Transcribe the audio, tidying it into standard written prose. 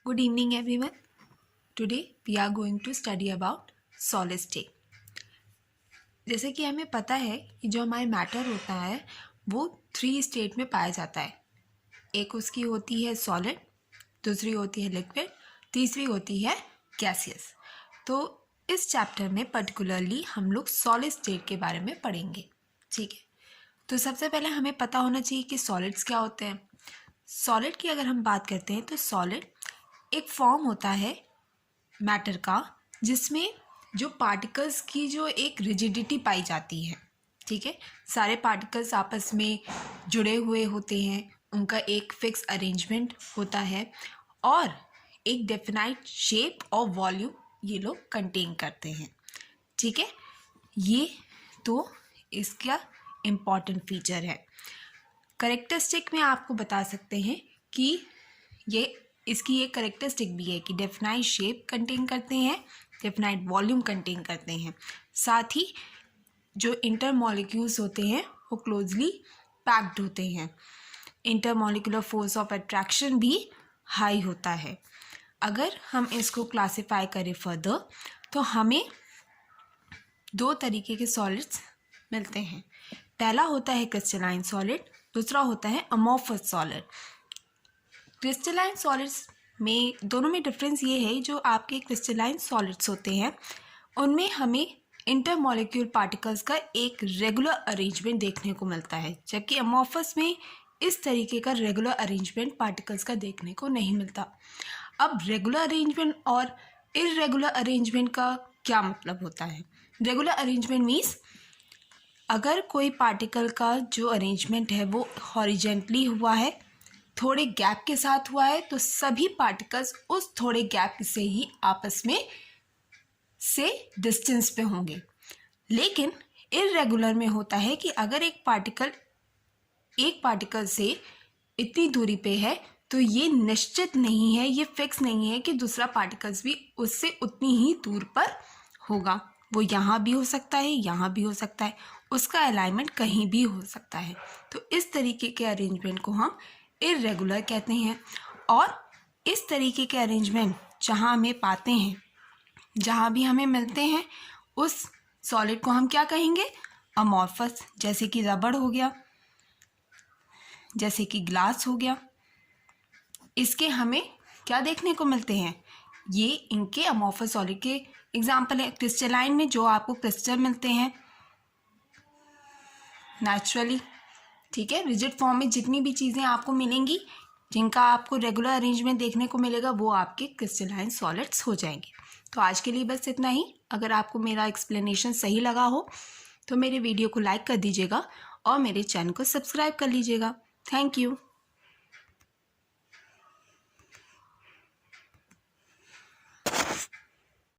Good evening everyone. Today we are going to study about solid state. जैसे कि हमें पता है कि जो हमारे मैटर होता है वो 3 स्टेट में पाया जाता है. एक उसकी होती है सॉलिड, दूसरी होती है लिक्विड, तीसरी होती है गैसियस. तो इस चैप्टर में पर्टिकुलरली हम लोग सॉलिड स्टेट के बारे में पढ़ेंगे. ठीक है, तो सबसे पहले हमें पता होना चाहिए कि सॉलिड्स क्या होते हैं. सॉलिड की अगर हम बात करते हैं तो सॉलिड एक फॉर्म होता है मैटर का जिसमें जो पार्टिकल्स की जो एक रिजिडिटी पाई जाती है. ठीक है, सारे पार्टिकल्स आपस में जुड़े हुए होते हैं, उनका एक फिक्स अरेंजमेंट होता है और एक डेफिनाइट शेप और वॉल्यूम ये लोग कंटेन करते हैं. ठीक है, ये तो इसका इम्पॉर्टेंट फीचर है. करेक्टरिस्टिक में आपको बता सकते हैं कि ये इसकी एक करेक्टरिस्टिक भी है कि डेफिनाइट शेप कंटेन करते हैं, डेफिनाइट वॉल्यूम कंटेन करते हैं. साथ ही जो इंटर मॉलिक्यूल्स होते हैं वो क्लोजली पैक्ड होते हैं. Inter molecular force of attraction भी हाई होता है. अगर हम इसको क्लासिफाई करें फर्दर तो हमें 2 तरीके के सॉलिड्स मिलते हैं. पहला होता है क्रिस्टलाइन सॉलिड, दूसरा होता है अमॉर्फस सॉलिड. क्रिस्टलाइन सॉलिड्स में दोनों में डिफरेंस ये है, जो आपके क्रिस्टलाइन सॉलिड्स होते हैं उनमें हमें इंटरमॉलिक्यूल पार्टिकल्स का एक रेगुलर अरेंजमेंट देखने को मिलता है, जबकि अमॉर्फस में इस तरीके का रेगुलर अरेंजमेंट पार्टिकल्स का देखने को नहीं मिलता. अब रेगुलर अरेंजमेंट और इर्रेगुलर अरेंजमेंट का क्या मतलब होता है. रेगुलर अरेंजमेंट मीन्स अगर कोई पार्टिकल का जो अरेंजमेंट है वो हॉरिजेंटली हुआ है, थोड़े गैप के साथ हुआ है, तो सभी पार्टिकल्स उस थोड़े गैप से ही आपस में से डिस्टेंस पे होंगे. लेकिन इर्रेगुलर में होता है कि अगर एक पार्टिकल से इतनी दूरी पे है तो ये निश्चित नहीं है, ये फिक्स नहीं है कि दूसरा पार्टिकल्स भी उससे उतनी ही दूर पर होगा. वो यहाँ भी हो सकता है, यहाँ भी हो सकता है, उसका अलाइनमेंट कहीं भी हो सकता है. तो इस तरीके के अरेंजमेंट को हम इर्रेगुलर कहते हैं. और इस तरीके के अरेंजमेंट जहाँ हमें पाते हैं, जहाँ भी हमें मिलते हैं, उस सॉलिड को हम क्या कहेंगे, अमॉर्फस. जैसे कि रबड़ हो गया, जैसे कि ग्लास हो गया, इसके हमें क्या देखने को मिलते हैं, ये इनके अमॉर्फस सॉलिड के एग्जाम्पल है. क्रिस्टलाइन में जो आपको क्रिस्टल मिलते हैं नेचुरली, ठीक है, रिजिड फॉर्म में जितनी भी चीज़ें आपको मिलेंगी जिनका आपको रेगुलर अरेंजमेंट देखने को मिलेगा वो आपके क्रिस्टलाइन सॉलिड्स हो जाएंगे. तो आज के लिए बस इतना ही. अगर आपको मेरा एक्सप्लेनेशन सही लगा हो तो मेरे वीडियो को लाइक कर दीजिएगा और मेरे चैनल को सब्सक्राइब कर लीजिएगा. Thank you.